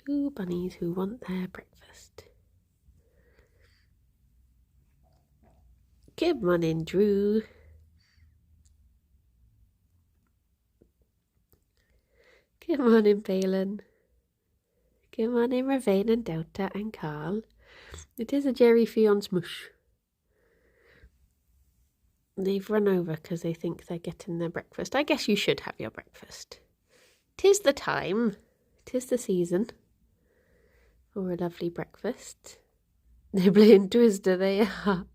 Two bunnies who want their breakfast. Good morning, Drew. Good morning, Balin. Good morning, Ravane and Delta and Carl. It is a Gerry Ffion smush. They've run over because they think they're getting their breakfast. I guess you should have your breakfast. 'Tis the time. 'Tis the season for a lovely breakfast. Nibbling Twister they are.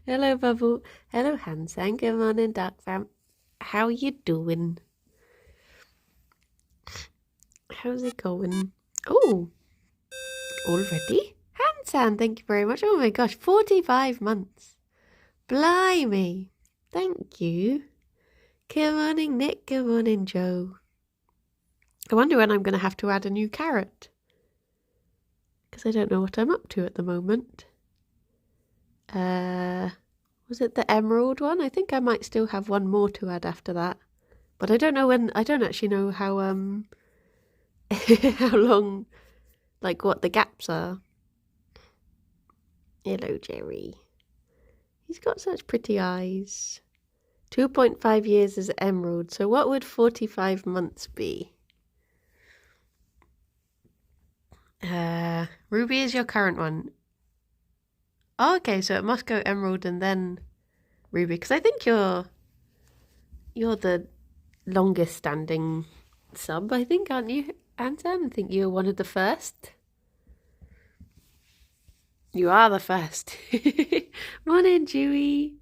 Hello, Bubble. Hello, Hansan. Good morning, Dark Vamp. How you doing? How's it going? Oh, already? Hansan, thank you very much. Oh my gosh, 45 months. Blimey. Thank you. Good morning, Nick. Good morning, Joe. I wonder when I'm going to have to add a new carrot. Because I don't know what I'm up to at the moment. Was it the emerald one? I think I might still have one more to add after that. But I don't know when. I don't actually know how how long, like what the gaps are. Hello, Gerry. He's got such pretty eyes. 2.5 years as emerald. So what would 45 months be? Ruby is your current one. Oh, okay, so it must go emerald and then ruby. Because I think you're the longest standing sub, I think, aren't you, Anton? I think you're one of the first. You are the first. Morning, Dewey.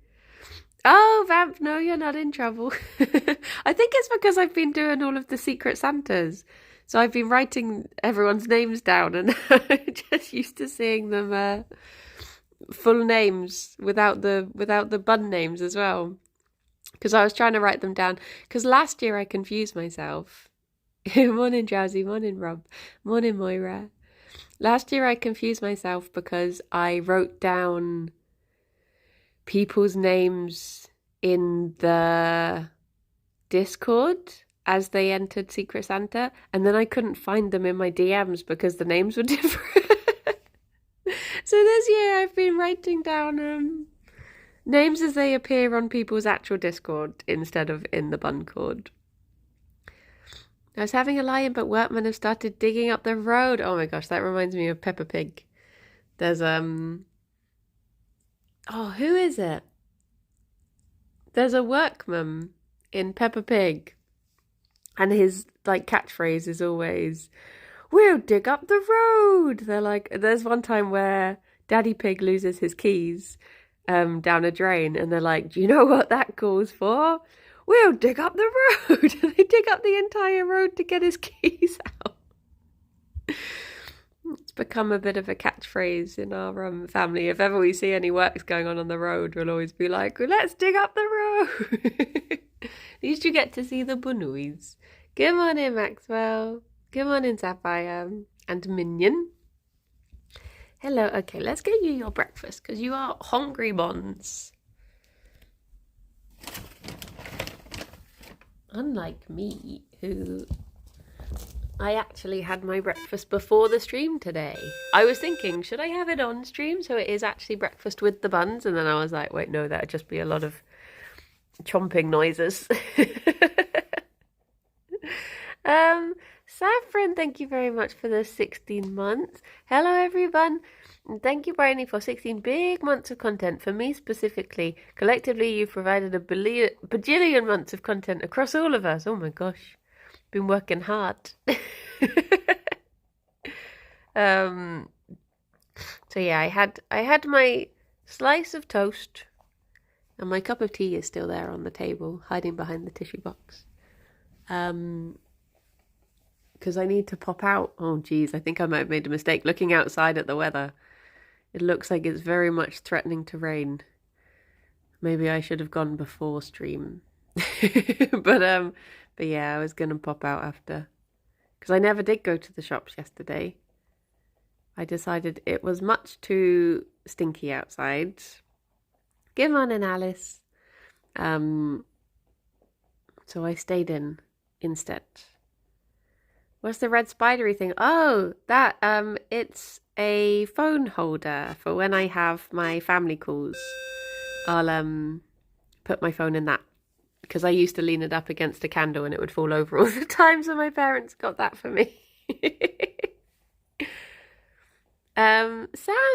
Oh, Vamp, no, you're not in trouble. I think it's because I've been doing all of the Secret Santas. So I've been writing everyone's names down and I'm just used to seeing them full names without the bun names as well. Because I was trying to write them down. Because last year I confused myself. Morning, Drowsy. Morning, Rob. Morning, Moira. Last year I confused myself because I wrote down people's names in the Discord as they entered Secret Santa, and then I couldn't find them in my DMs because the names were different. So this year I've been writing down names as they appear on people's actual Discord instead of in the bun cord. I was having a lion, but workmen have started digging up the road. Oh my gosh, that reminds me of Peppa Pig. There's oh, who is it? There's a workman in Peppa Pig, and his like catchphrase is always, "We'll dig up the road." They're like, there's one time where Daddy Pig loses his keys down a drain, and they're like, "Do you know what that calls for? We'll dig up the road." And they dig up the entire road to get his keys out. It's become a bit of a catchphrase in our family. If ever we see any works going on the road, we'll always be like, "Let's dig up the road." At least you get to see the bunoys. Good morning, Maxwell. Good morning, Sapphire and Minion. Hello. Okay, let's get you your breakfast because you are hungry buns. Unlike me, who I actually had my breakfast before the stream today. I was thinking, should I have it on stream so it is actually breakfast with the buns? And then I was like, wait, no, that would just be a lot of chomping noises. Saffron, thank you very much for the 16 months. Hello, everyone. And thank you, Bryony, for 16 big months of content. For me specifically, collectively, you've provided a bajillion months of content across all of us. Oh my gosh. Been working hard. So yeah, I had my slice of toast and my cup of tea is still there on the table, hiding behind the tissue box. Because I need to pop out. Oh geez, I think I might have made a mistake looking outside at the weather. It looks like it's very much threatening to rain. Maybe I should have gone before stream. But yeah, I was gonna pop out after. Because I never did go to the shops yesterday. I decided it was much too stinky outside. Good morning, Alice. So I stayed in instead. What's the red spidery thing? Oh, that it's a phone holder for when I have my family calls. I'll put my phone in that because I used to lean it up against a candle and it would fall over all the time, so my parents got that for me. Sam,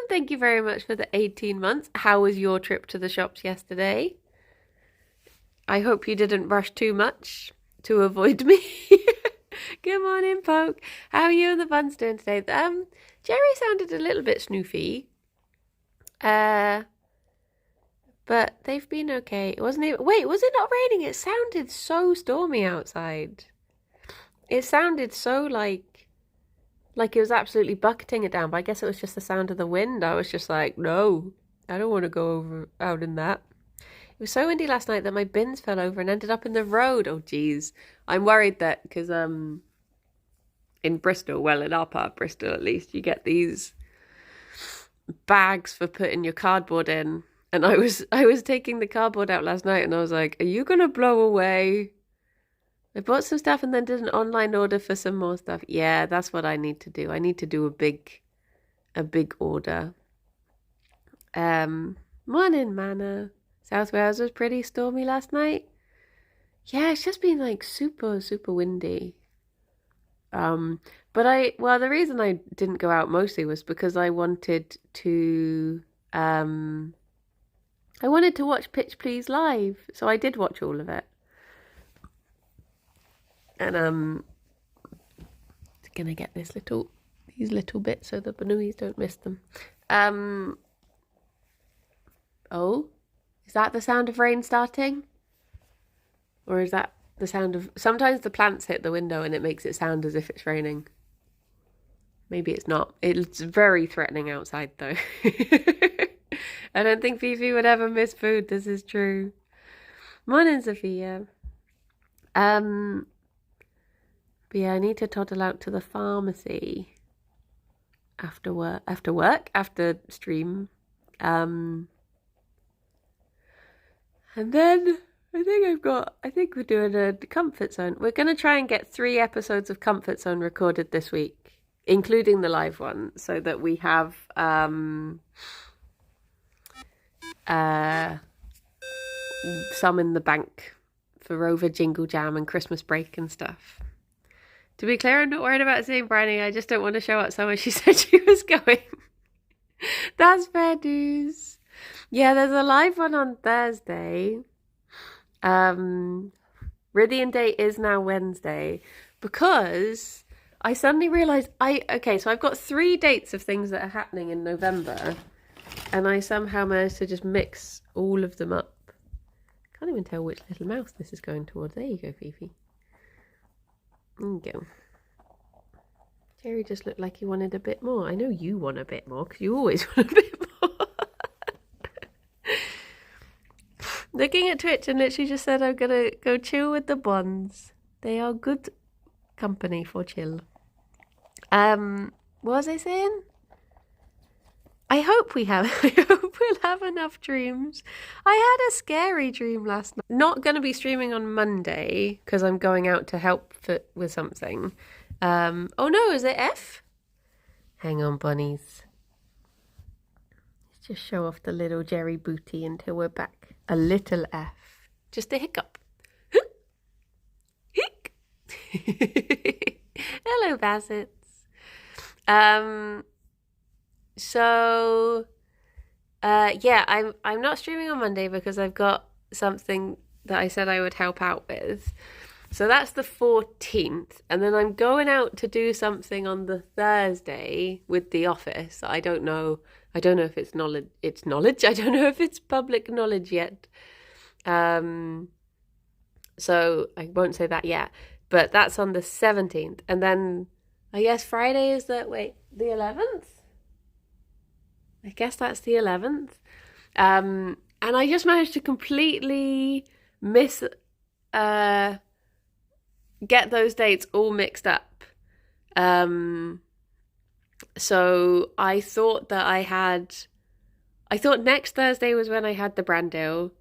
thank you very much for the 18 months. How was your trip to the shops yesterday? I hope you didn't rush too much to avoid me. Good morning, Poke. How are you and the buns doing today? Gerry sounded a little bit snoofy. But they've been okay. Wasn't it? Wait, was it not raining? It sounded so stormy outside. It sounded so like it was absolutely bucketing it down, but I guess it was just the sound of the wind. I was just like, no, I don't want to go out in that. It was so windy last night that my bins fell over and ended up in the road. Oh, geez. I'm worried that because in Bristol, well, in our part of Bristol at least, you get these bags for putting your cardboard in. And I was taking the cardboard out last night and I was like, are you going to blow away? I bought some stuff and then did an online order for some more stuff. Yeah, that's what I need to do. I need to do a big order. Morning, Manna. South Wales was pretty stormy last night. Yeah, it's just been like super, super windy. But the reason I didn't go out mostly was because I wanted to watch Pitch Please live, so I did watch all of it. And gonna get these little bits so the Banuis don't miss them. Oh, is that the sound of rain starting? Or is that the sound of... Sometimes the plants hit the window and it makes it sound as if it's raining. Maybe it's not. It's very threatening outside though. I don't think Fifi would ever miss food. This is true. Morning, Sophia. But yeah, I need to toddle out to the pharmacy after stream. And then I think we're doing a Comfort Zone. We're going to try and get 3 episodes of Comfort Zone recorded this week, including the live one, so that we have some in the bank for Rover Jingle Jam and Christmas break and stuff. To be clear, I'm not worried about seeing Bryony. I just don't want to show up somewhere she said she was going. That's fair dues. Yeah, there's a live one on Thursday. Riddian Day is now Wednesday because I suddenly realised so I've got 3 dates of things that are happening in November and I somehow managed to just mix all of them up. Can't even tell which little mouse this is going towards. There you go, Fifi. There you go. Gerry just looked like he wanted a bit more. I know you want a bit more because you always want a bit more. Looking at Twitch and literally just said I'm gonna go chill with the buns. They are good company for chill. What was I saying? I hope we'll have enough dreams. I had a scary dream last night. Not going to be streaming on Monday because I'm going out to help with something. Oh no, is it F? Hang on, bunnies. Let's just show off the little Gerry booty until we're back. A little F. Just a hiccup. Hello, Bassets. I'm not streaming on Monday because I've got something that I said I would help out with. So that's the 14th. And then I'm going out to do something on the Thursday with the office. I don't know if it's knowledge. I don't know if it's public knowledge yet. So I won't say that yet. But that's on the 17th. And then I guess Friday is the 11th? I guess that's the 11th. And I just managed to completely get those dates all mixed up. So I thought next Thursday was when I had the brand deal.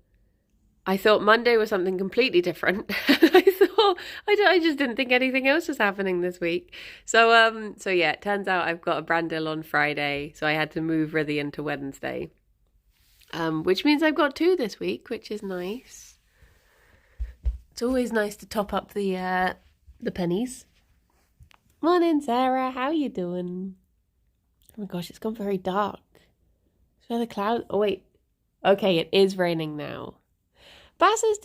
I thought Monday was something completely different. I thought I just didn't think anything else was happening this week. So yeah, it turns out I've got a Brandil on Friday, so I had to move Rythian to Wednesday. Which means I've got 2 this week, which is nice. It's always nice to top up the pennies. Morning, Sarah. How you doing? Oh my gosh, it's gone very dark. So the clouds. Oh wait. Okay, it is raining now. Basses,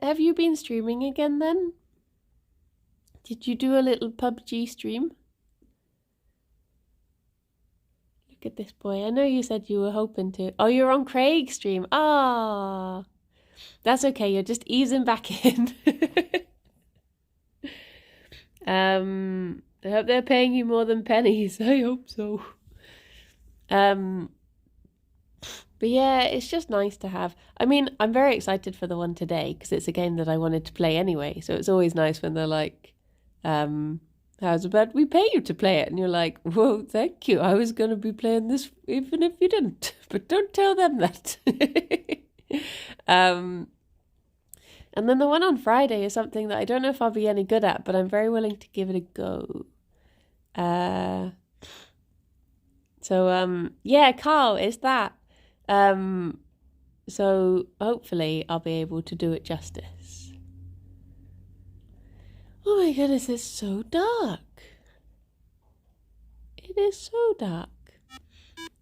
have you been streaming again then? Did you do a little PUBG stream? Look at this boy. I know you said you were hoping to. Oh, you're on Craig's stream. Ah, that's okay. You're just easing back in. I hope they're paying you more than pennies. I hope so. But yeah, it's just nice to have. I mean, I'm very excited for the one today because it's a game that I wanted to play anyway. So it's always nice when they're like, how's about we pay you to play it? And you're like, whoa, thank you. I was going to be playing this even if you didn't. But don't tell them that. And then the one on Friday is something that I don't know if I'll be any good at, but I'm very willing to give it a go. Yeah, Carl, it's that. So hopefully I'll be able to do it justice. Oh my goodness, it's so dark. It is so dark.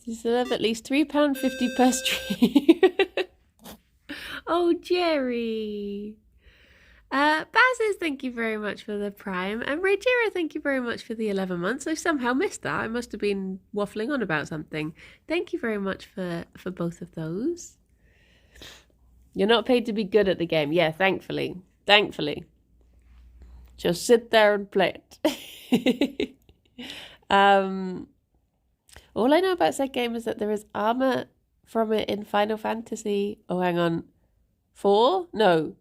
You still have at least £3.50 per stream. Oh, Gerry. Bazes, thank you very much for the Prime. And Rajira, thank you very much for the 11 months. I somehow missed that. I must have been waffling on about something. Thank you very much for both of those. You're not paid to be good at the game. Yeah, thankfully. Thankfully. Just sit there and play it. All I know about said game is that there is armor from it in Final Fantasy. Oh, hang on. 4? No.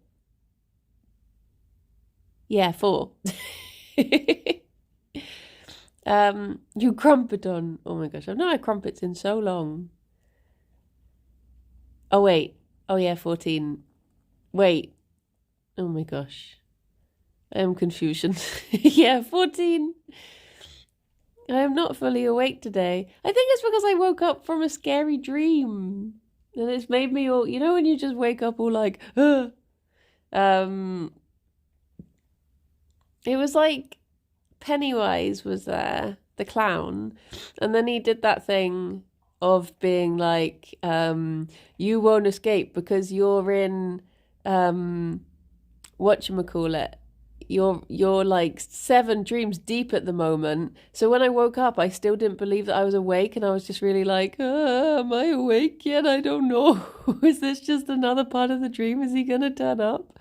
Yeah, 4. You Crumpet-on. Oh my gosh, I've not had crumpets in so long. Oh wait. Oh yeah, 14. Wait. Oh my gosh. I am confusion. Yeah, 14. I am not fully awake today. I think it's because I woke up from a scary dream. And it's made me all, you know when you just wake up all like, It was like Pennywise was there, the clown, and then he did that thing of being like, you won't escape because you're in, whatchamacallit, you're like 7 dreams deep at the moment. So when I woke up, I still didn't believe that I was awake, and I was just really like, am I awake yet? I don't know. Is this just another part of the dream? Is he gonna turn up?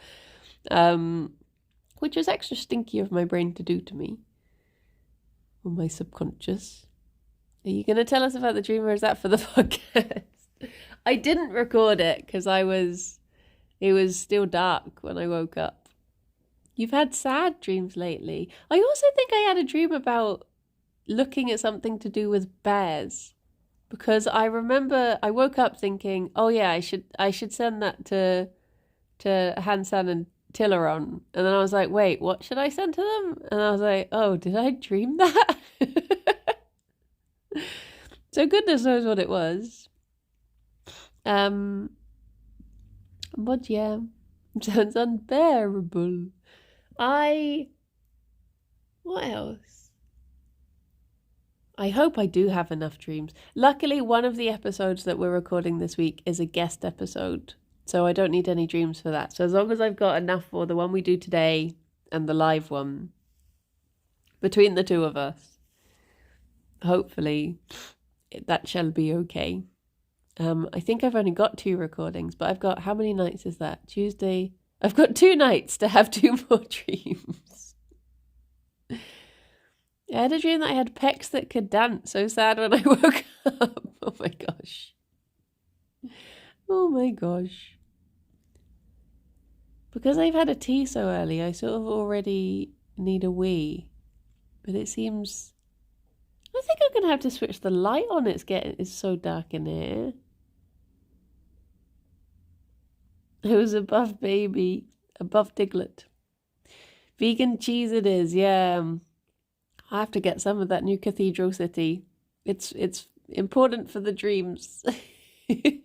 Which was extra stinky of my brain to do to me. Or my subconscious. Are you going to tell us about the dream, or is that for the podcast? I didn't record it because it was still dark when I woke up. You've had sad dreams lately. I also think I had a dream about looking at something to do with bears. Because I remember I woke up thinking, oh yeah, I should send that to Hansan and Tileron, and then I was like, wait, what should I send to them? And I was like, oh, did I dream that? So goodness knows what it was. But yeah, sounds unbearable. What else? I hope I do have enough dreams. Luckily, one of the episodes that we're recording this week is a guest episode. So I don't need any dreams for that. So as long as I've got enough for the one we do today and the live one, between the two of us, hopefully that shall be okay. I think I've only got 2 recordings, but I've got, how many nights is that? Tuesday? I've got 2 nights to have 2 more dreams. I had a dream that I had pecs that could dance. So sad when I woke up. Oh my gosh. Oh my gosh. Because I've had a tea so early, I sort of already need a wee. But it seems... I think I'm going to have to switch the light on. It's so dark in here. It was above baby, above Diglett. Vegan cheese it is, yeah. I have to get some of that new Cathedral City. It's important for the dreams. Could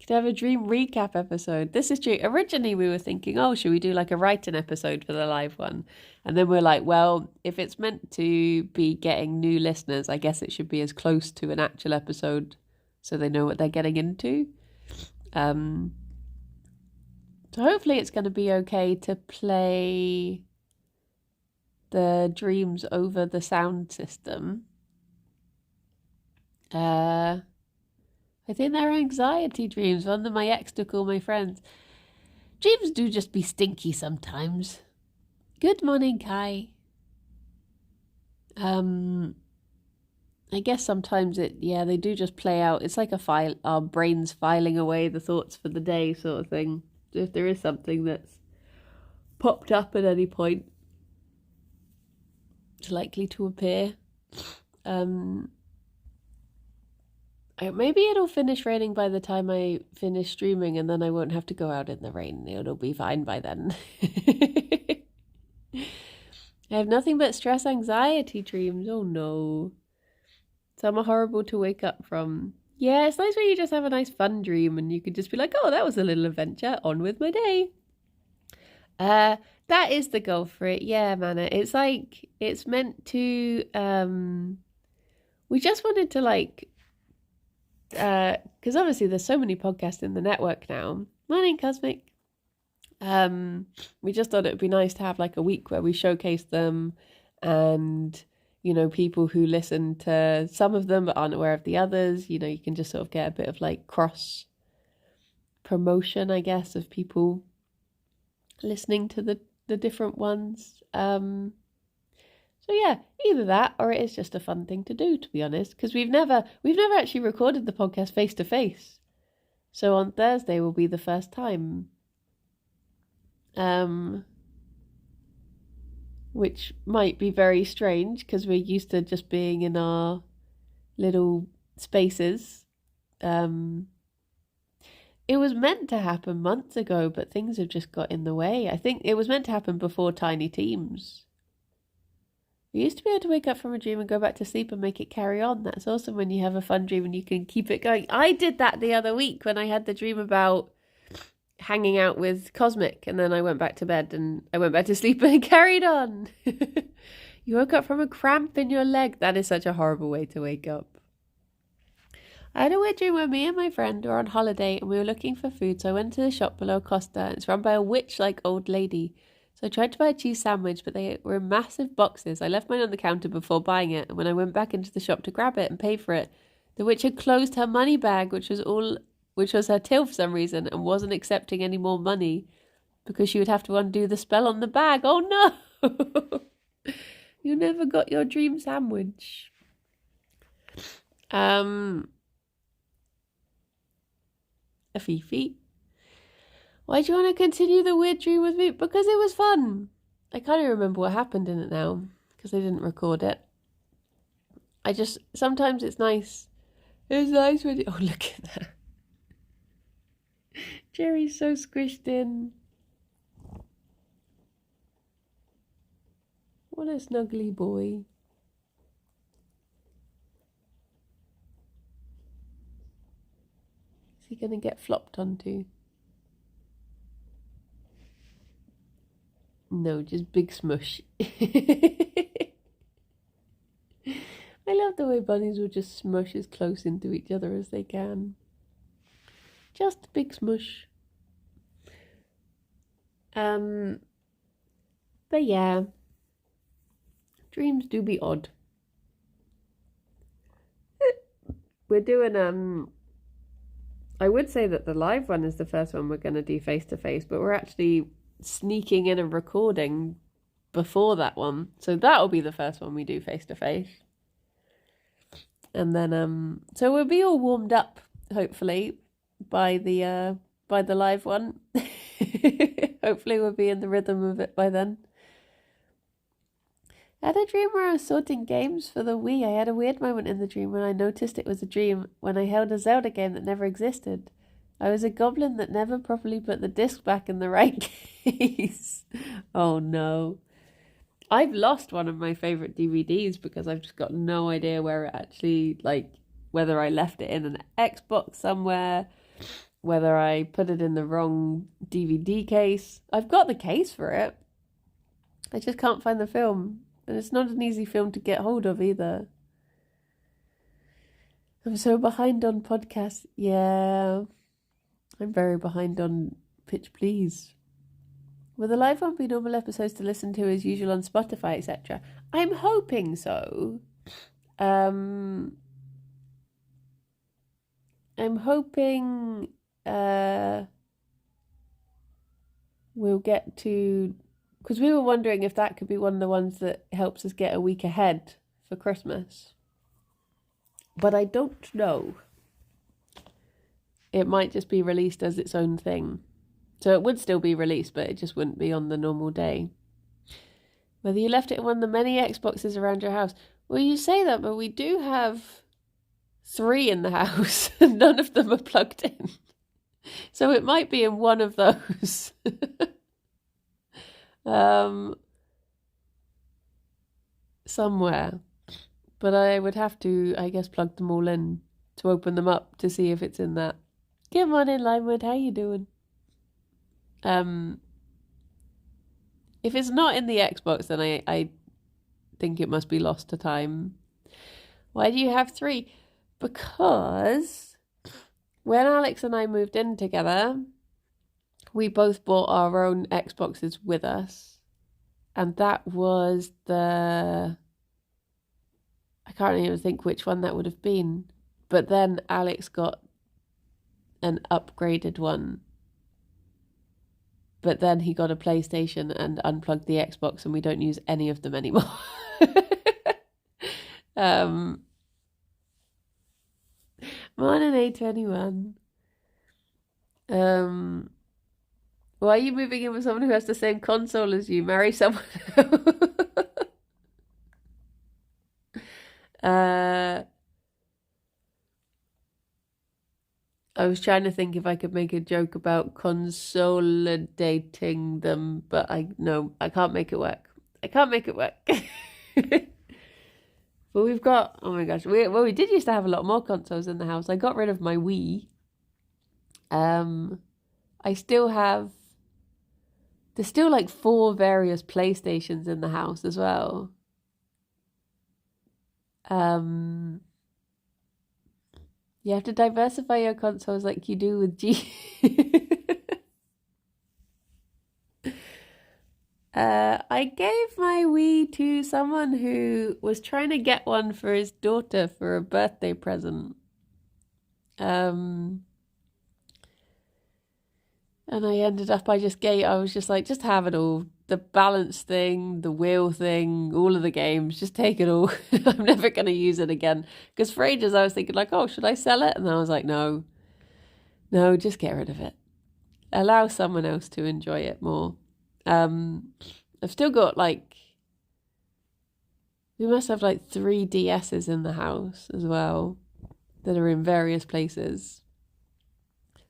have a dream recap episode. This is true. Originally, we were thinking, oh, should we do like a write-in episode for the live one? And then we're like, well, if it's meant to be getting new listeners, I guess it should be as close to an actual episode so they know what they're getting into. So hopefully it's going to be okay to play the dreams over the sound system. I think they're anxiety dreams. One that my ex took all my friends. Dreams do just be stinky sometimes. Good morning, Kai. I guess sometimes they do just play out. It's like our brains filing away the thoughts for the day sort of thing. So if there is something that's popped up at any point, it's likely to appear. Maybe it'll finish raining by the time I finish streaming, and then I won't have to go out in the rain. It'll be fine by then. I have nothing but stress anxiety dreams. Oh no. Some are horrible to wake up from. Yeah, it's nice when you just have a nice fun dream and you could just be like, oh, that was a little adventure. On with my day. That is the goal for it. Yeah, Mana. It's like, it's meant to, we just wanted to like, because obviously there's so many podcasts in the network now. Morning, Cosmic. We just thought it would be nice to have like a week where we showcase them, and people who listen to some of them but aren't aware of the others, you can just sort of get a bit of like cross promotion, I guess, of people listening to the different ones. So yeah, either that or it is just a fun thing to do, to be honest, because we've never actually recorded the podcast face to face. So on Thursday will be the first time. Which might be very strange because we're used to just being in our little spaces. It was meant to happen months ago, but things have just got in the way. I think it was meant to happen before Tiny Teams. We used to be able to wake up from a dream and go back to sleep and make it carry on. That's awesome when you have a fun dream and you can keep it going. I did that the other week when I had the dream about hanging out with Cosmic, and then I went back to bed and I went back to sleep and carried on. You woke up from a cramp in your leg. That is such a horrible way to wake up. I had a weird dream where me and my friend were on holiday and we were looking for food, so I went to the shop below Costa, and it's run by a witch-like old lady. So I tried to buy a cheese sandwich, but they were in massive boxes. I left mine on the counter before buying it, and when I went back into the shop to grab it and pay for it, the witch had closed her money bag, which was her till for some reason, and wasn't accepting any more money because she would have to undo the spell on the bag. Oh no! You never got your dream sandwich. A Fifi. Why do you want to continue the weird dream with me? Because it was fun. I can't even remember what happened in it now because I didn't record it. Sometimes it's nice. It's nice when oh, look at that. Gerry's so squished in. What a snuggly boy. Is he going to get flopped onto? No, just big smush. I love the way bunnies will just smush as close into each other as they can. Just a big smush. But yeah, dreams do be odd. We're doing I would say that the live one is the first one we're going to do face to face, but we're actually sneaking in a recording before that one, so that'll be the first one we do face to face. And then so we'll be all warmed up hopefully by the live one. Hopefully we'll be in the rhythm of it by then. I had a dream where I was sorting games for the Wii. I had a weird moment in the dream when I noticed it was a dream when I held a Zelda game that never existed. I was a goblin that never properly put the disc back in the right case. Oh no. I've lost one of my favorite DVDs because I've just got no idea where it actually, like, whether I left it in an Xbox somewhere, whether I put it in the wrong DVD case. I've got the case for it. I just can't find the film. And it's not an easy film to get hold of either. I'm so behind on podcasts. Yeah, I'm very behind on Pitch Please. Will the live one be normal episodes to listen to as usual on Spotify, etc.? I'm hoping so. I'm hoping we'll get to... Because we were wondering if that could be one of the ones that helps us get a week ahead for Christmas. But I don't know. It might just be released as its own thing. So it would still be released, but it just wouldn't be on the normal day. Whether you left it in one of the many Xboxes around your house. Well, you say that, but we do have 3 in the house, and none of them are plugged in. So it might be in one of those. Somewhere. But I would have to, I guess, plug them all in to open them up to see if it's in that. Good morning, Limewood. How you doing? If it's not in the Xbox, then I think it must be lost to time. Why do you have 3? Because when Alex and I moved in together, we both bought our own Xboxes with us. And that was I can't even think which one that would have been. But then Alex got an upgraded one. But then he got a PlayStation and unplugged the Xbox, and we don't use any of them anymore. Morning, A21. Why are you moving in with someone who has the same console as you? Marry someone else. I was trying to think if I could make a joke about consolidating them, but I can't make it work. I can't make it work. But we've got, oh my gosh, we did used to have a lot more consoles in the house. I got rid of my Wii. I still have, there's still like 4 various PlayStations in the house as well. You have to diversify your consoles like you do with G. I gave my Wii to someone who was trying to get one for his daughter for a birthday present. And I ended up, I was just like, just have it all. The balance thing, the wheel thing, all of the games, just take it all. I'm never going to use it again. Because for ages I was thinking like, oh, should I sell it? And I was like, no, just get rid of it. Allow someone else to enjoy it more. I've still got we must have 3 DSs in the house as well that are in various places.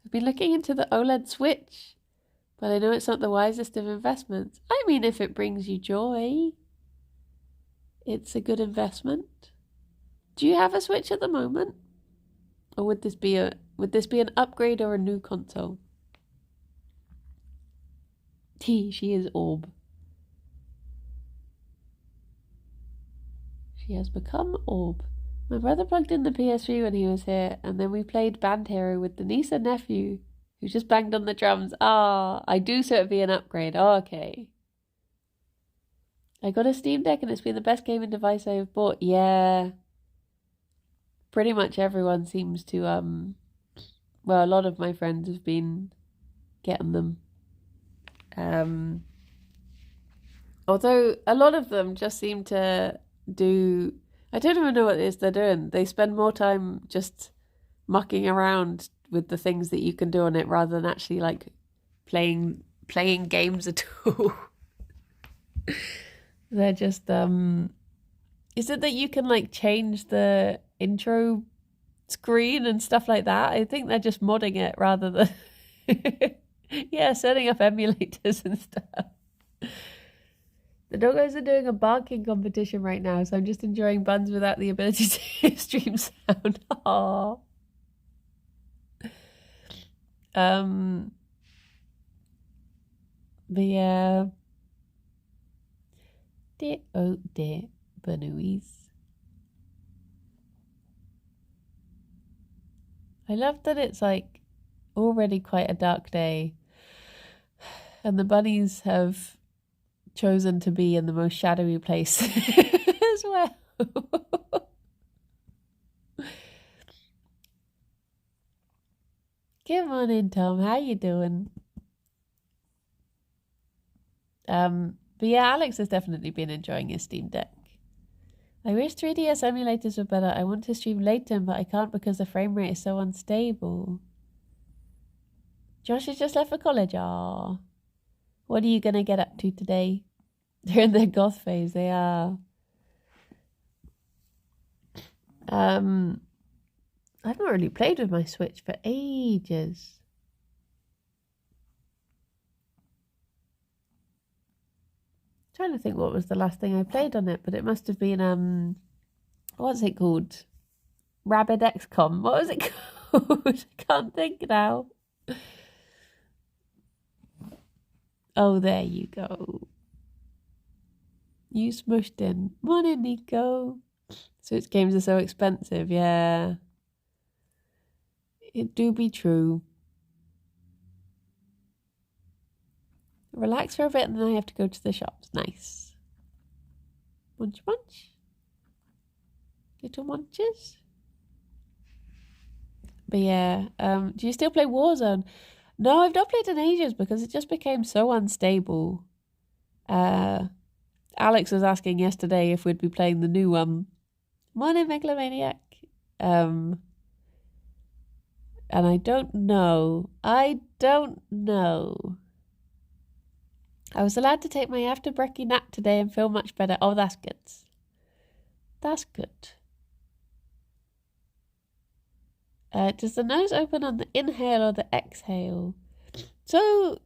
I've been looking into the OLED Switch, but I know it's not the wisest of investments. I mean, if it brings you joy, it's a good investment. Do you have a Switch at the moment? Or would this be an upgrade or a new console? She is Orb. She has become Orb. My brother plugged in the PS3 when he was here, and then we played Band Hero with the niece and nephew, who just banged on the drums. I do, so it'd be an upgrade. Okay. I got a Steam Deck, and it's been the best gaming device I have bought. Yeah. Pretty much everyone seems to, a lot of my friends have been getting them. Although a lot of them just seem to do, I don't even know what it is they're doing. They spend more time just mucking around with the things that you can do on it rather than actually playing games at all. They're just is it that you can change the intro screen and stuff like that. I think they're just modding it rather than yeah, setting up emulators and stuff. The doggos are doing a barking competition right now, so I'm just enjoying Buns without the ability to stream sound. Aww. But yeah. Dear, oh dear, Banooies. I love that it's like already quite a dark day, and the bunnies have chosen to be in the most shadowy place as well. Good morning, Tom. How you doing? But yeah, Alex has definitely been enjoying his Steam Deck. I wish 3DS emulators were better. I want to stream later, but I can't because the frame rate is so unstable. Josh has just left for college. Aww. What are you going to get up to today? They're in their goth phase. They are. I've not really played with my Switch for ages. Trying to think what was the last thing I played on it, but it must have been what's it called? Rabid XCOM. What was it called? I can't think now. Oh, there you go. You smushed in. Morning, Nico. Switch games are so expensive, yeah. It do be true. Relax for a bit and then I have to go to the shops. Nice. Munch, munch. Little munches. But yeah, do you still play Warzone? No, I've not played in ages because it just became so unstable. Alex was asking yesterday if we'd be playing the new one. Morning, Megalomaniac. And I don't know. I was allowed to take my after brekkie nap today and feel much better. Oh, that's good. That's good. Does the nose open on the inhale or the exhale? So,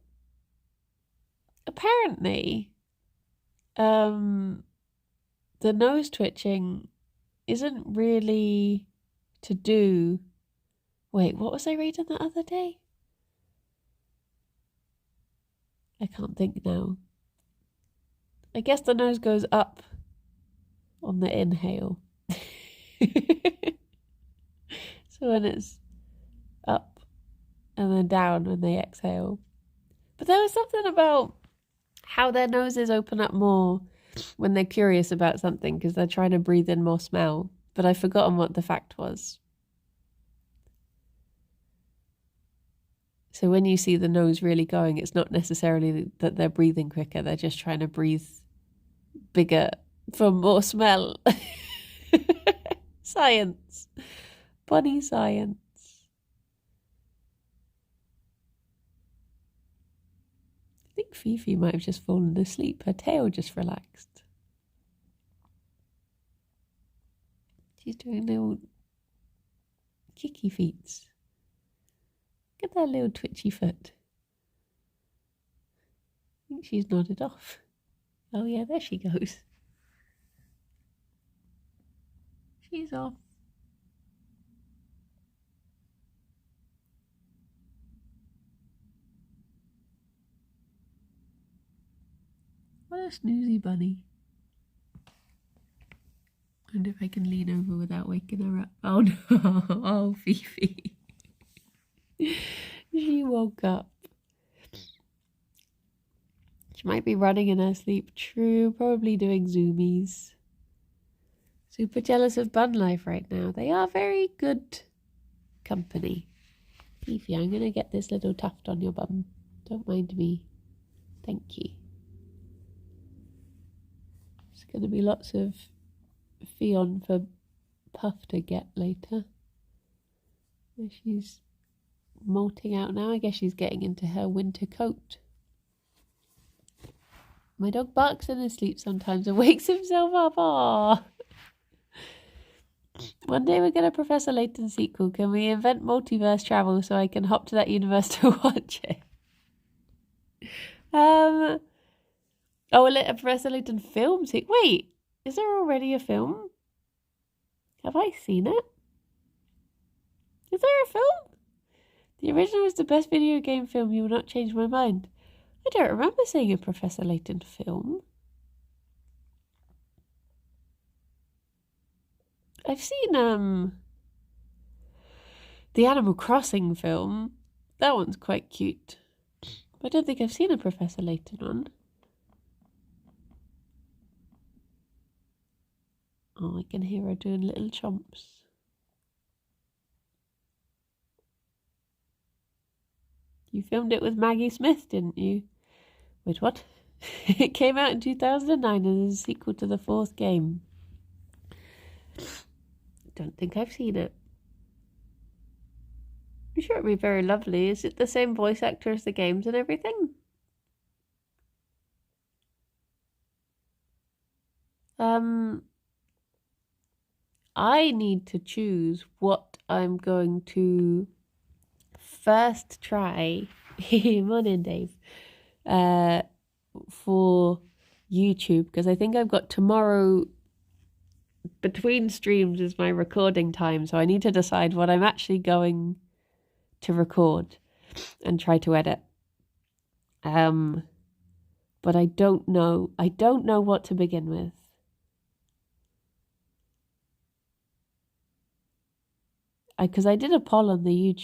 apparently, the nose twitching isn't really to do... Wait, what was I reading the other day? I can't think now. I guess the nose goes up on the inhale. So when it's up and then down when they exhale. But there was something about how their noses open up more when they're curious about something because they're trying to breathe in more smell. But I've forgotten what the fact was. So when you see the nose really going, it's not necessarily that they're breathing quicker. They're just trying to breathe bigger for more smell. Science. Bunny science. I think Fifi might have just fallen asleep. Her tail just relaxed. She's doing little kicky feet. Look at that little twitchy foot. I think she's nodded off. Oh yeah, there she goes. She's off. What a snoozy bunny. I wonder if I can lean over without waking her up. Oh no. Oh, Fifi. She woke up. She might be running in her sleep. True, probably doing zoomies. Super jealous of bun life right now. They are very good company. Fifi, I'm going to get this little tuft on your bum. Don't mind me. Thank you. There's going to be lots of Ffion for Puff to get later. She's molting out now. I guess she's getting into her winter coat. My dog barks in his sleep sometimes and wakes himself up. Aww. One day we're going to Professor Layton sequel. Can we invent multiverse travel so I can hop to that universe to watch it? Oh, a Professor Layton film sequel. Wait, is there already a film? Have I seen it? Is there a film? The original was the best video game film. You will not change my mind. I don't remember seeing a Professor Layton film. I've seen the Animal Crossing film. That one's quite cute. But I don't think I've seen a Professor Layton one. Oh, I can hear her doing little chomps. You filmed it with Maggie Smith, didn't you? Wait, what? It came out in 2009 and is a sequel to the 4th game. Don't think I've seen it. I'm sure it'd be very lovely. Is it the same voice actor as the games and everything? I need to choose what I'm going to first try. Morning, Dave. For YouTube, because I think I've got tomorrow between streams is my recording time, so I need to decide what I'm actually going to record and try to edit. But I don't know what to begin with. Because I did a poll on the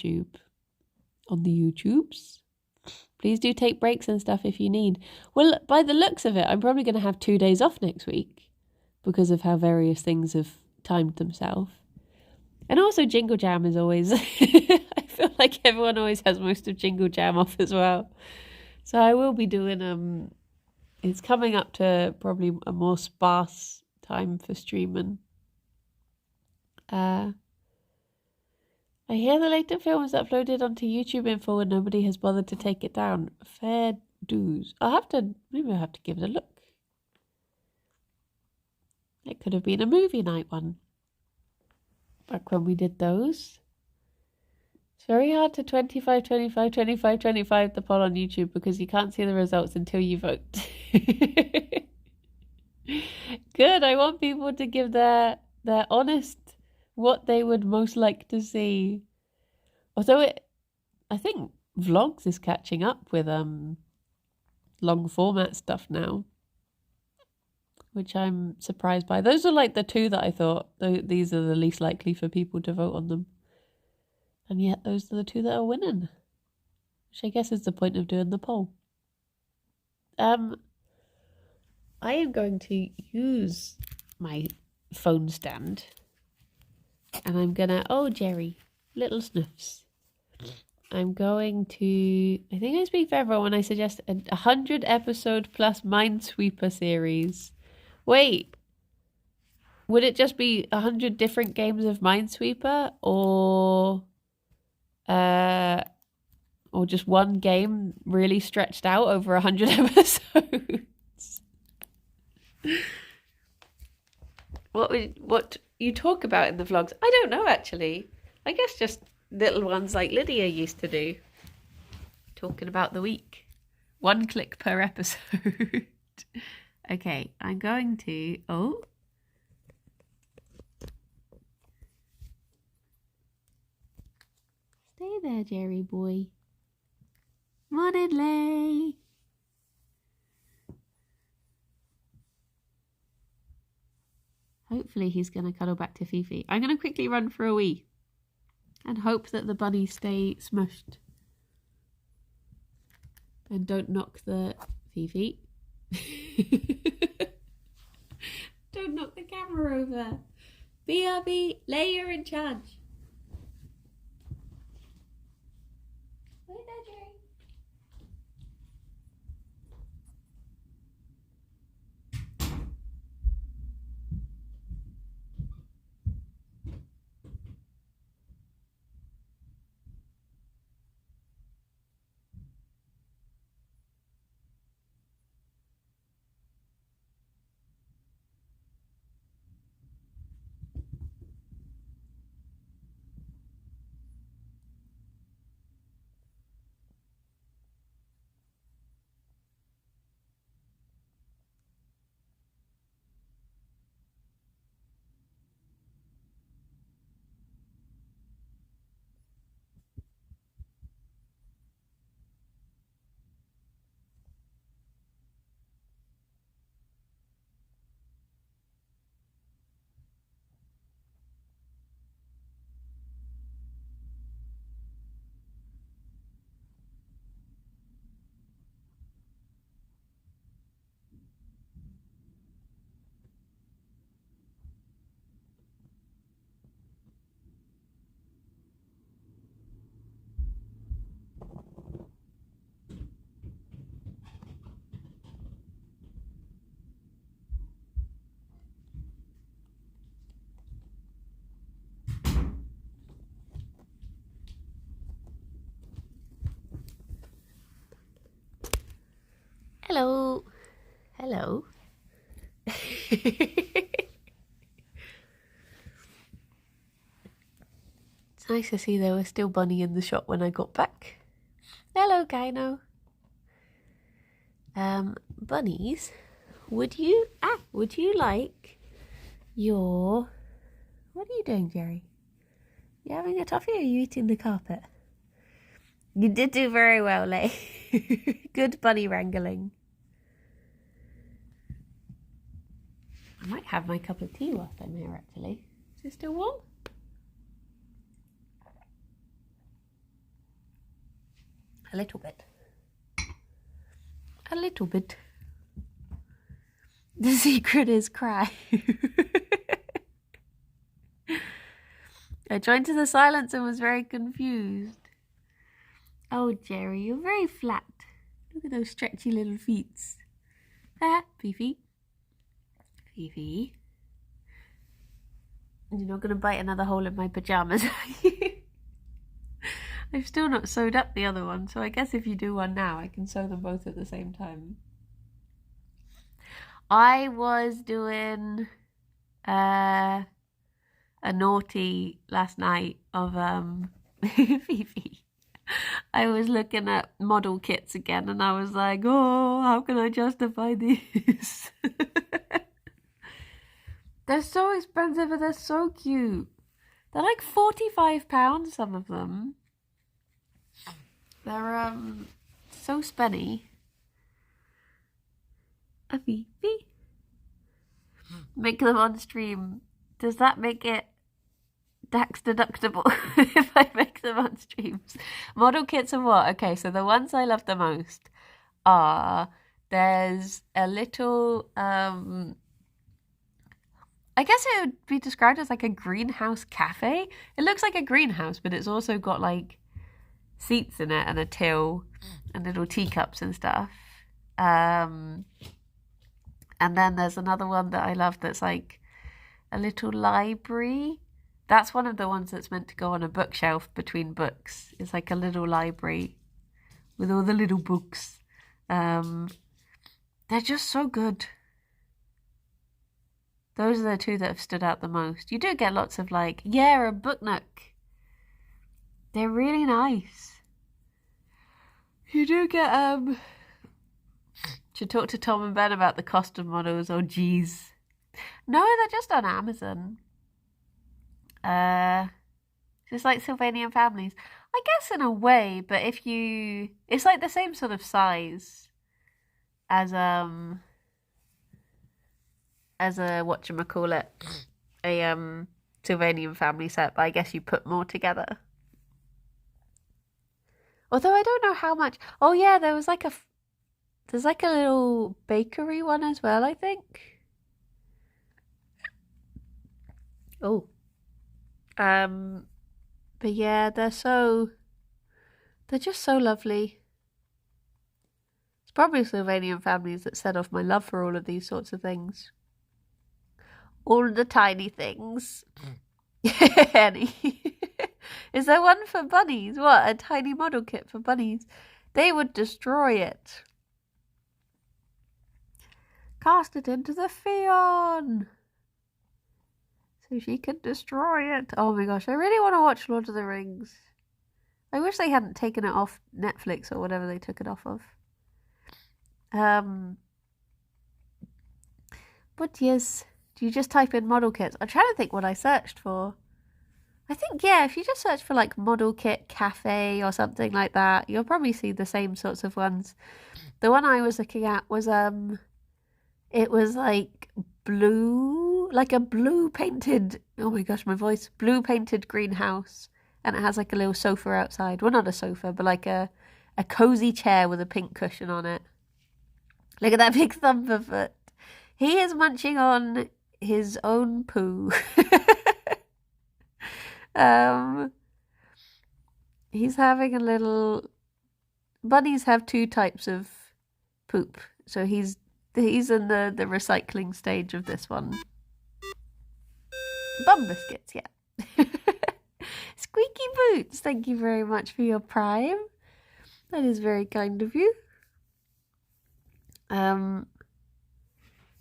YouTubes. Please do take breaks and stuff if you need. Well, by the looks of it, I'm probably going to have 2 days off next week because of how various things have timed themselves. And also Jingle Jam is always... I feel like everyone always has most of Jingle Jam off as well. So I will be doing... It's coming up to probably a more sparse time for streaming. I hear the later film was uploaded onto YouTube Info and nobody has bothered to take it down. Fair dues. Maybe I'll have to give it a look. It could have been a movie night one. Back when we did those. It's very hard to 25 the poll on YouTube because you can't see the results until you vote. Good, I want people to give their honest what they would most like to see. Although I think vlogs is catching up with long format stuff now, which I'm surprised by. Those are like the two that I thought these are the least likely for people to vote on them, and yet those are the two that are winning, which I guess is the point of doing the poll. I am going to use my phone stand. And I'm gonna... Oh, Gerry. Little snuffs. I'm going to... I think I speak for everyone when I suggest a 100 episode plus Minesweeper series. Wait. Would it just be 100 different games of Minesweeper? Or just one game really stretched out over 100 episodes? What you talk about in the vlogs? I don't know, actually. I guess just little ones like Lydia used to do. Talking about the week. 1 click per episode. Okay, I'm going to... Oh. Stay there, Gerry boy. Morning, Lay. Hopefully he's going to cuddle back to Fifi. I'm going to quickly run for a wee and hope that the bunnies stay smushed and don't knock the Fifi. Don't knock the camera over. BRB, Lay, you're in charge. Wait there, Gerry. Hello. It's nice to see there was still Bunny in the shop when I got back. Hello, Gyno. Bunnies, would you like your... What are you doing, Gerry? You having a toffee or are you eating the carpet? You did do very well, Lay. Good bunny wrangling. I might have my cup of tea whilst I'm here, actually. Is it still warm? A little bit. A little bit. The secret is cry. I joined to the silence and was very confused. Oh, Gerry, you're very flat. Look at those stretchy little feet. Ah, Fifi. Fifi. You're not going to bite another hole in my pyjamas, are you? I've still not sewed up the other one, so I guess if you do one now, I can sew them both at the same time. I was doing a naughty last night of Fifi. I was looking at model kits again and I was like, oh, how can I justify this? They're so expensive but they're so cute. They're like £45, some of them. They're so spenny. A Fifi. Make them on stream. Does that make it tax deductible if I make them on streams? Model kits of what? Okay, so the ones I love the most are, there's a little, I guess it would be described as like a greenhouse cafe. It looks like a greenhouse, but it's also got like seats in it and a till and little teacups and stuff. And then there's another one that I love that's like a little library. That's one of the ones that's meant to go on a bookshelf between books. It's like a little library with all the little books. They're just so good. Those are the two that have stood out the most. You do get lots of like, yeah, a book nook. They're really nice. You do get, should talk to Tom and Ben about the cost of models. Oh, geez. No, they're just on Amazon. Just like Sylvanian families. I guess in a way, but if you... It's like the same sort of size as a whatchamacallit, a Sylvanian family set, but I guess you put more together. Although I don't know how much... Oh yeah, there was like a... There's like a little bakery one as well, I think. Oh. But yeah, they're just so lovely. It's probably Sylvanian families that set off my love for all of these sorts of things. All the tiny things. Annie. Is there one for bunnies? What? A tiny model kit for bunnies? They would destroy it. Cast it into the Ffion, so she can destroy it. Oh my gosh, I really want to watch Lord of the Rings. I wish they hadn't taken it off Netflix or whatever they took it off of. But yes, do you just type in model kits? I'm trying to think what I searched for. I think, yeah, if you just search for like model kit cafe or something like that, you'll probably see the same sorts of ones. The one I was looking at was, it was like blue, like a blue painted, oh my gosh, my voice, blue painted greenhouse. And it has like a little sofa outside. Well, not a sofa, but like a cozy chair with a pink cushion on it. Look at that big thumper foot. He is munching on his own poo. He's having a little... Bunnies have two types of poop. So he's in the recycling stage of this one. Bum biscuits, yeah. Squeaky Boots, thank you very much for your Prime. That is very kind of you.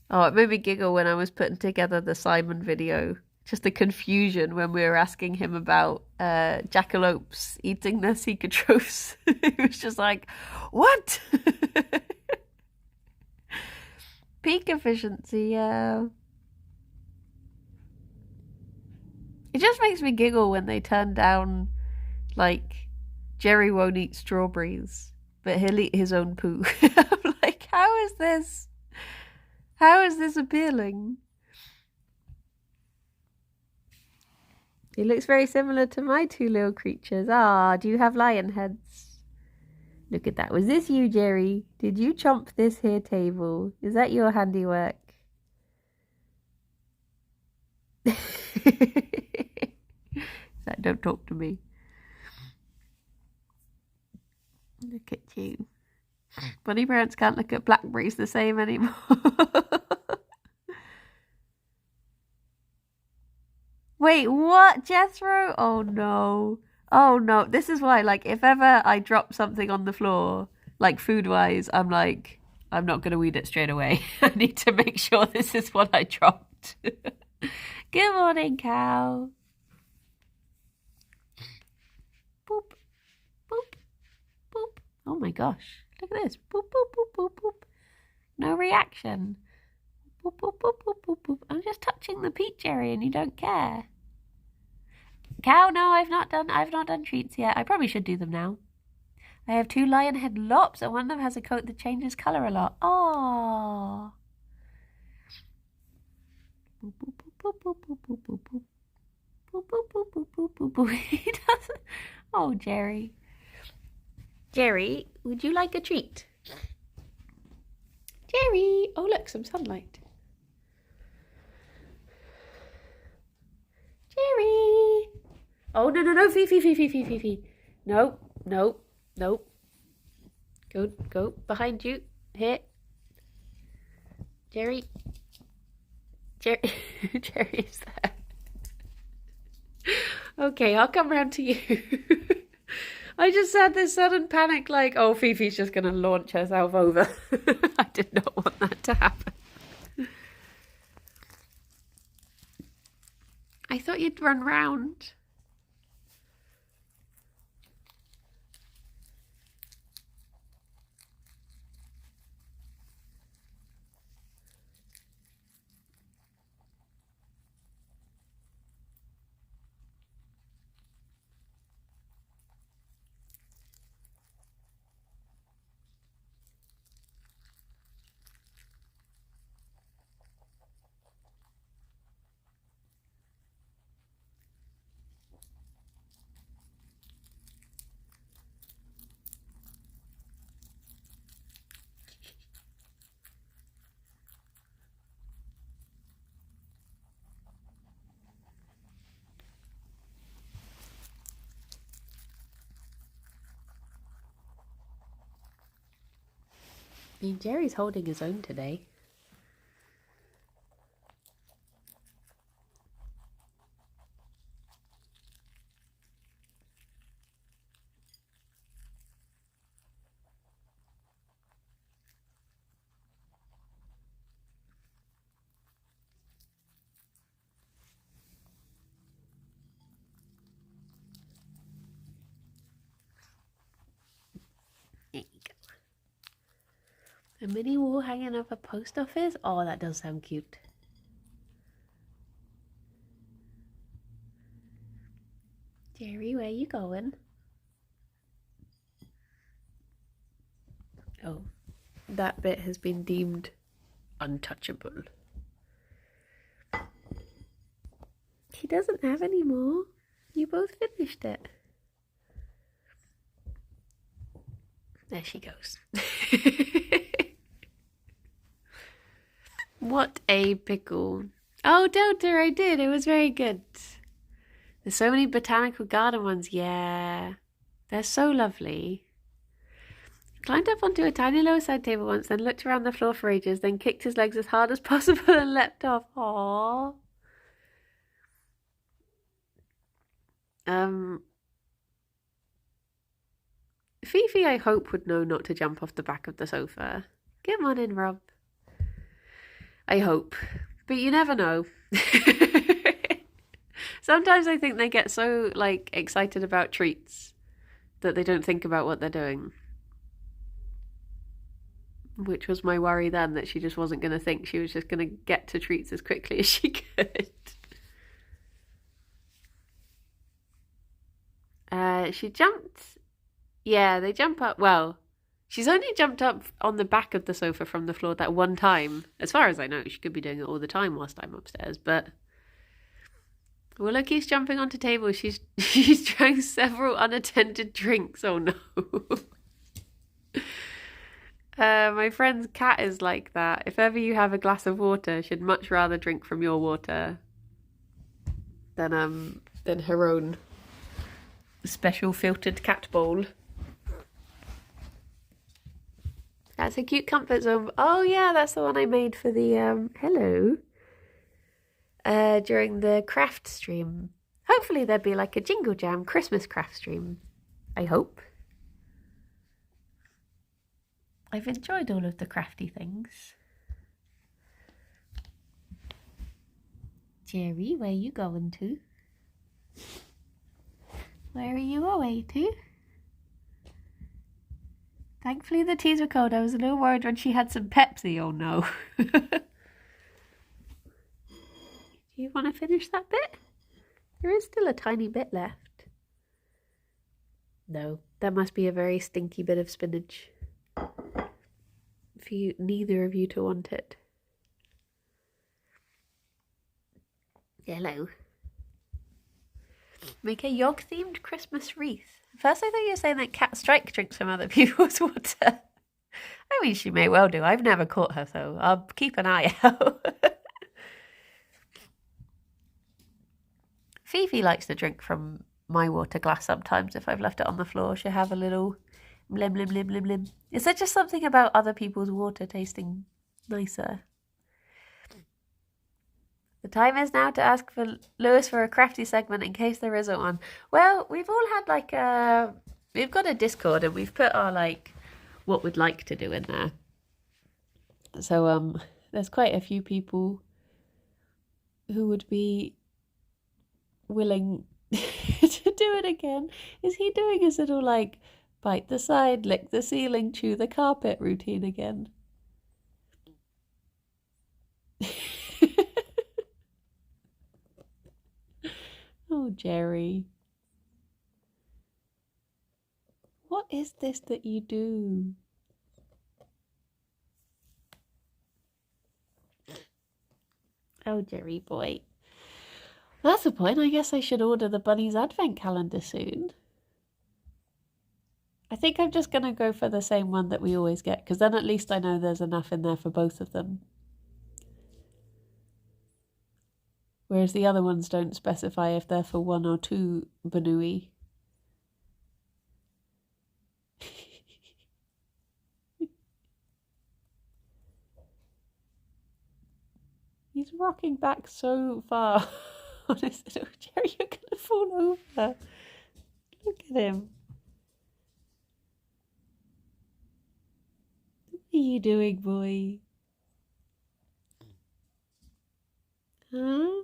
Oh, it made me giggle when I was putting together the Simon video. Just the confusion when we were asking him about jackalopes eating their cicatrose. He was just like, what? Peak efficiency, yeah. It just makes me giggle when they turn down, like, Gerry won't eat strawberries, but he'll eat his own poo. I'm like, how is this? How is this appealing? He looks very similar to my two little creatures. Ah, do you have lion heads? Look at that. Was this you, Gerry? Did you chomp this here table? Is that your handiwork? That don't talk to me. Look at you. Bunny parents can't look at blackberries the same anymore. Wait, what, Jethro? Oh no. Oh no. This is why, like, if ever I drop something on the floor, like food-wise, I'm like, I'm not going to eat it straight away. I need to make sure this is what I dropped. Good morning, cow. Boop, boop, boop. Oh my gosh. Look at this. Boop, boop, boop, boop, boop. No reaction. Boop, boop, boop, boop, boop, boop. I'm just touching the peat, Gerry, and you don't care. Cow, no, I've not done treats yet. I probably should do them now. I have 2 lion head lops, and one of them has a coat that changes colour a lot. Oh. Boop, boop, boop, boop, boop, boop, boop, boop. Boop, boop, boop, boop, boop, boop, boop. He doesn't. Oh, Gerry. Gerry, would you like a treat? Gerry. Oh, look, some sunlight. Gerry. Oh, no, no, no. Fee. No, no, no. Go. Behind you. Here. Gerry. Gerry's there. Okay, I'll come round to you. I just had this sudden panic like, oh, Fifi's just going to launch herself over. I did not want that to happen. I thought you'd run round. I mean, Gerry's holding his own today. There you go. A mini wall hanging up a post office? Oh, that does sound cute. Gerry, where you going? Oh, that bit has been deemed untouchable. He doesn't have any more. You both finished it. There she goes. What a pickle. Oh, Delta, I did. It was very good. There's so many botanical garden ones. Yeah, they're so lovely. Climbed up onto a tiny lower side table once, then looked around the floor for ages, then kicked his legs as hard as possible and leapt off. Aww. Fifi, I hope, would know not to jump off the back of the sofa. Good morning, Rob. I hope. But you never know. Sometimes I think they get so, like, excited about treats that they don't think about what they're doing. Which was my worry then, that she just wasn't going to think. She was just going to get to treats as quickly as she could. She jumped. Yeah, they jump up. Well, she's only jumped up on the back of the sofa from the floor that one time. As far as I know, she could be doing it all the time whilst I'm upstairs. But Willow keeps jumping onto tables. She's drank several unattended drinks. Oh no. My friend's cat is like that. If ever you have a glass of water, she'd much rather drink from your water than her own special filtered cat bowl. That's a cute comfort zone. Oh yeah, that's the one I made for the hello. During the craft stream. Hopefully there'll be like a Jingle Jam Christmas craft stream. I hope. I've enjoyed all of the crafty things. Gerry, where are you going to? Where are you away to? Thankfully the teas were cold. I was a little worried when she had some Pepsi. Oh no. Do you want to finish that bit? There is still a tiny bit left. No, that must be a very stinky bit of spinach. For you, neither of you to want it. Hello. Make a yog-themed Christmas wreath. First I thought you were saying that Cat Strike drinks from other people's water. I mean, she may well do. I've never caught her, so I'll keep an eye out. Fifi likes to drink from my water glass sometimes. If I've left it on the floor, she'll have a little blim, blim, blim, blim, blim. Is there just something about other people's water tasting nicer? The time is now to ask for Lewis for a crafty segment in case there isn't one. Well, we've all had like we've got a Discord and we've put our like what we'd like to do in there. So there's quite a few people who would be willing to do it again. Is he doing his little like bite the side, lick the ceiling, chew the carpet routine again? Oh, Gerry. What is this that you do? Oh, Gerry boy. That's the point. I guess I should order the Bunny's Advent Calendar soon. I think I'm just going to go for the same one that we always get, because then at least I know there's enough in there for both of them. Whereas the other ones don't specify if they're for 1 or 2 Banui. He's rocking back so far. Honestly, oh, Gerry, you're going to fall over. Look at him. What are you doing, boy? Huh?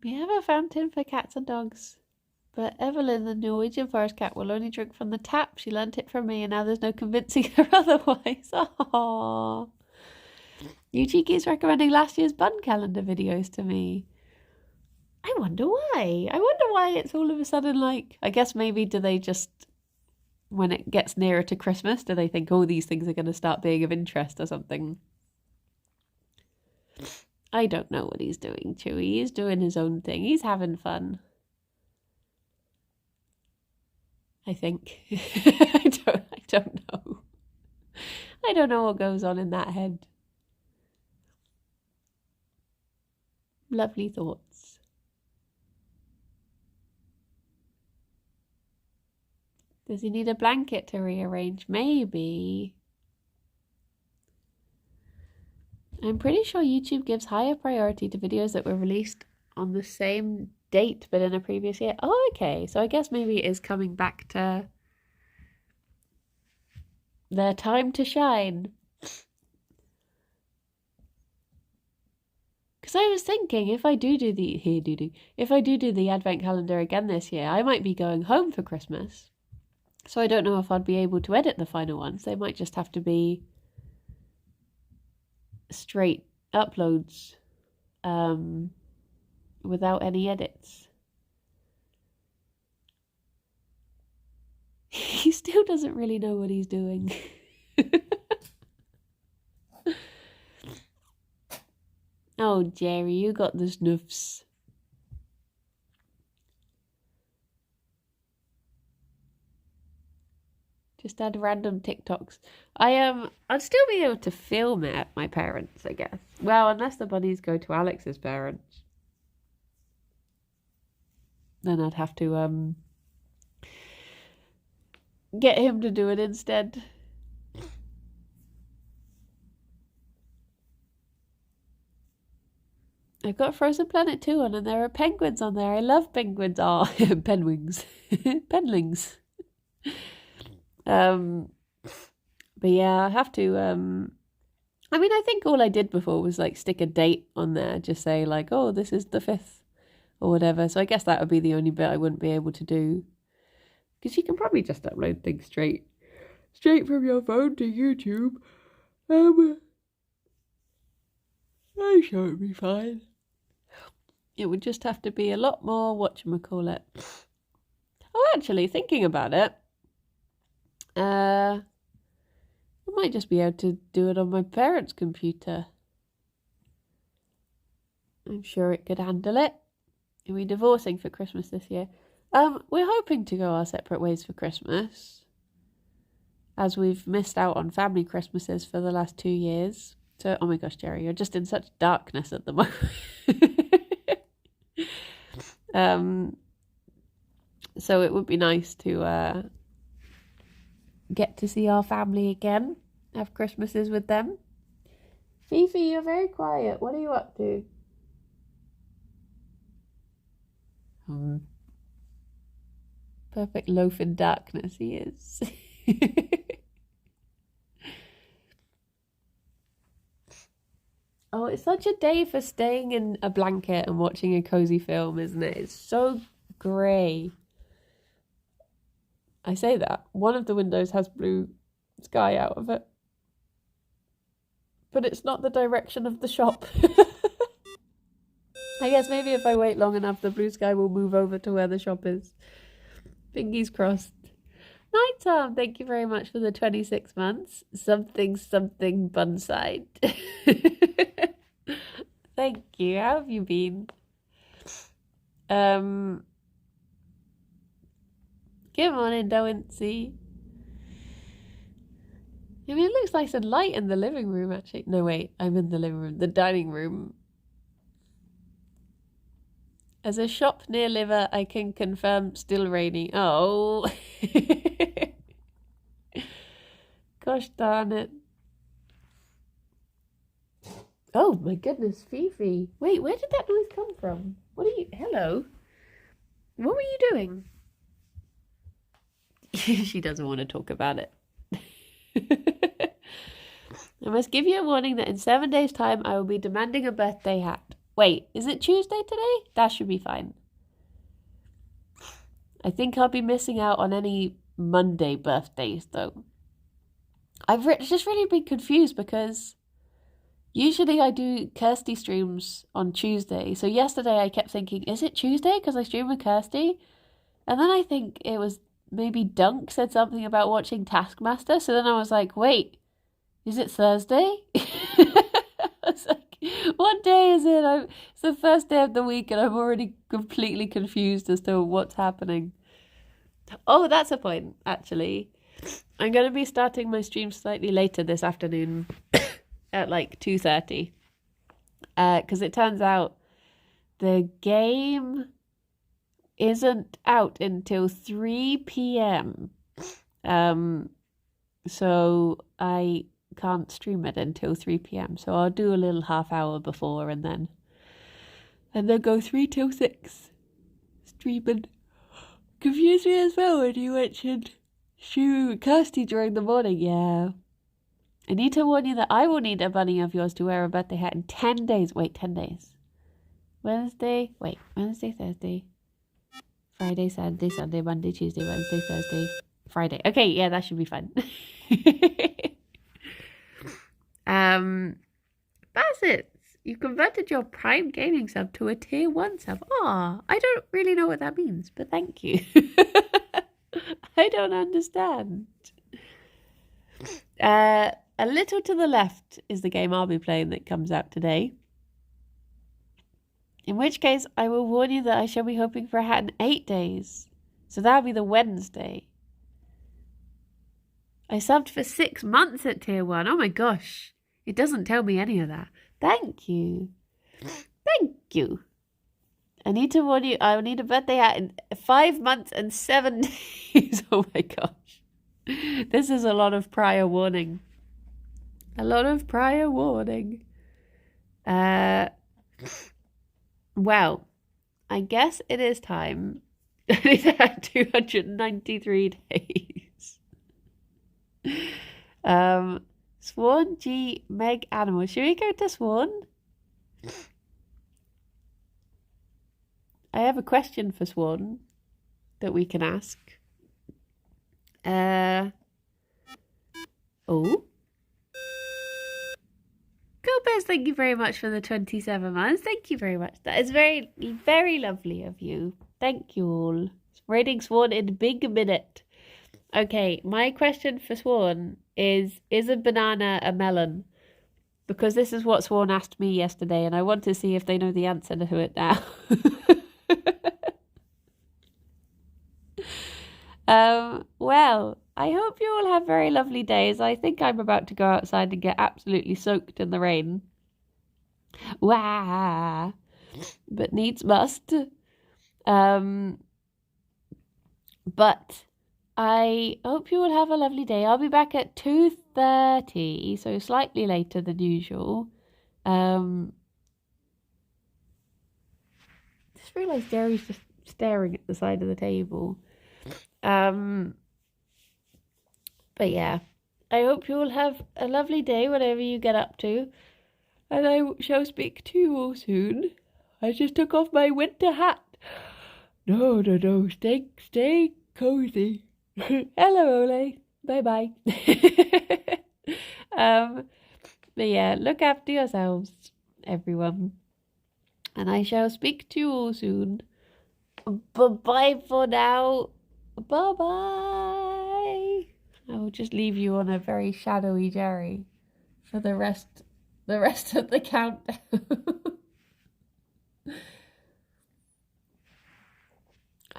We have a fountain for cats and dogs. But Evelyn, the Norwegian forest cat, will only drink from the tap. She learnt it from me and now there's no convincing her otherwise. Aww. Yuchi keeps recommending last year's bun calendar videos to me. I wonder why. I wonder why it's all of a sudden like... I guess maybe do they just... When it gets nearer to Christmas, do they think, oh, these things are going to start being of interest or something? I don't know what he's doing, Chewy. He's doing his own thing. He's having fun. I think. I don't know. I don't know what goes on in that head. Lovely thoughts. Does he need a blanket to rearrange? Maybe. I'm pretty sure YouTube gives higher priority to videos that were released on the same date but in a previous year. Oh, okay. So I guess maybe it is coming back to their time to shine. Because I was thinking, if I do the advent calendar again this year, I might be going home for Christmas. So I don't know if I'd be able to edit the final ones. They might just have to be straight uploads, without any edits. He still doesn't really know what he's doing. Oh, Gerry, you got the snuffs. Just add random TikToks. I'd still be able to film it at my parents', I guess. Well, unless the bunnies go to Alex's parents. Then I'd have to get him to do it instead. I've got Frozen Planet 2 on, and there are penguins on there. I love penguins. Oh, penwings. Penlings. But yeah, I have to, I mean, I think all I did before was like stick a date on there, just say like, oh, this is the 5th or whatever. So I guess that would be the only bit I wouldn't be able to do. Because you can probably just upload things straight from your phone to YouTube. I'm sure it'd be fine. It would just have to be a lot more whatchamacallit. Oh, actually, thinking about it, I might just be able to do it on my parents' computer. I'm sure it could handle it. We're divorcing for Christmas this year. We're hoping to go our separate ways for Christmas, as we've missed out on family Christmases for the last 2 years. So, oh my gosh, Gerry, you're just in such darkness at the moment. So it would be nice to get to see our family again, have Christmases with them. Fifi, you're very quiet. What are you up to? Perfect loaf in darkness he is. Oh, it's such a day for staying in a blanket and watching a cozy film, isn't it? It's so grey. I say that. One of the windows has blue sky out of it. But it's not the direction of the shop. I guess maybe if I wait long enough, the blue sky will move over to where the shop is. Fingers crossed. Night Tom, thank you very much for the 26 months. Something bunside. Thank you. How have you been? Good morning, Doency. I mean, it looks nice and light in the living room, actually. No, wait, I'm in the living room. The dining room. As a shop near liver, I can confirm still raining. Oh. Gosh darn it. Oh my goodness, Fifi. Wait, where did that noise come from? Hello? What were you doing? She doesn't want to talk about it. I must give you a warning that in 7 days' time I will be demanding a birthday hat. Wait, is it Tuesday today? That should be fine. I think I'll be missing out on any Monday birthdays, though. I've just really been confused because usually I do Kirsty streams on Tuesday. So yesterday I kept thinking, is it Tuesday? Because I stream with Kirsty. And then I think it was maybe Dunk said something about watching Taskmaster. So then I was like, wait, is it Thursday? I was like, what day is it? It's the first day of the week and I'm already completely confused as to what's happening. Oh, that's a point, actually. I'm going to be starting my stream slightly later this afternoon at like 2:30. Because it turns out the game isn't out until 3 p.m. So I can't stream it until 3 p.m. So I'll do a little half hour before and then go 3 till 6 streaming. Confused me as well when you mentioned Kirsty during the morning. Yeah. I need to warn you that I will need a bunny of yours to wear a birthday hat in 10 days. Wait, 10 days. Wednesday, Thursday, Friday, Saturday, Sunday, Monday, Tuesday, Wednesday, Thursday, Friday. Okay, yeah, that should be fun. Bassett, you converted your Prime Gaming sub to a Tier 1 sub. Ah, I don't really know what that means, but thank you. I don't understand. A Little to the Left is the game I'll be playing that comes out today. In which case, I will warn you that I shall be hoping for a hat in 8 days. So that'll be the Wednesday. I subbed for 6 months at Tier 1. Oh my gosh. It doesn't tell me any of that. Thank you. Thank you. I need to warn you, I will need a birthday hat in 5 months and 7 days. Oh my gosh. This is a lot of prior warning. A lot of prior warning. Well, I guess it is time. It had 293 days. Swan G Meg Animal. Should we go to Swan? I have a question for Swan that we can ask. Oh. Gomez, thank you very much for the 27 months. Thank you very much. That is very, very lovely of you. Thank you all. Rating Swan in big minute. Okay, my question for Swan is a banana a melon? Because this is what Swan asked me yesterday, and I want to see if they know the answer to it now. Well, I hope you all have very lovely days. I think I'm about to go outside and get absolutely soaked in the rain. Wah! But needs must. But I hope you will have a lovely day. I'll be back at 2:30, so slightly later than usual. Just realised Jerry's just staring at the side of the table. But yeah, I hope you will have a lovely day, whatever you get up to. And I shall speak to you all soon. I just took off my winter hat. No, stay cozy. Hello, Ole. Bye-bye. But yeah, look after yourselves, everyone. And I shall speak to you all soon. Bye-bye for now. Bye-bye. I will just leave you on a very shadowy Jerry for the rest of the countdown.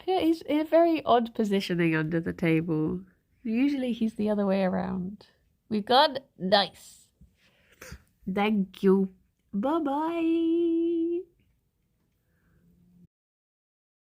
He's in a very odd positioning under the table. Usually he's the other way around. We got nice. Thank you. Bye-bye.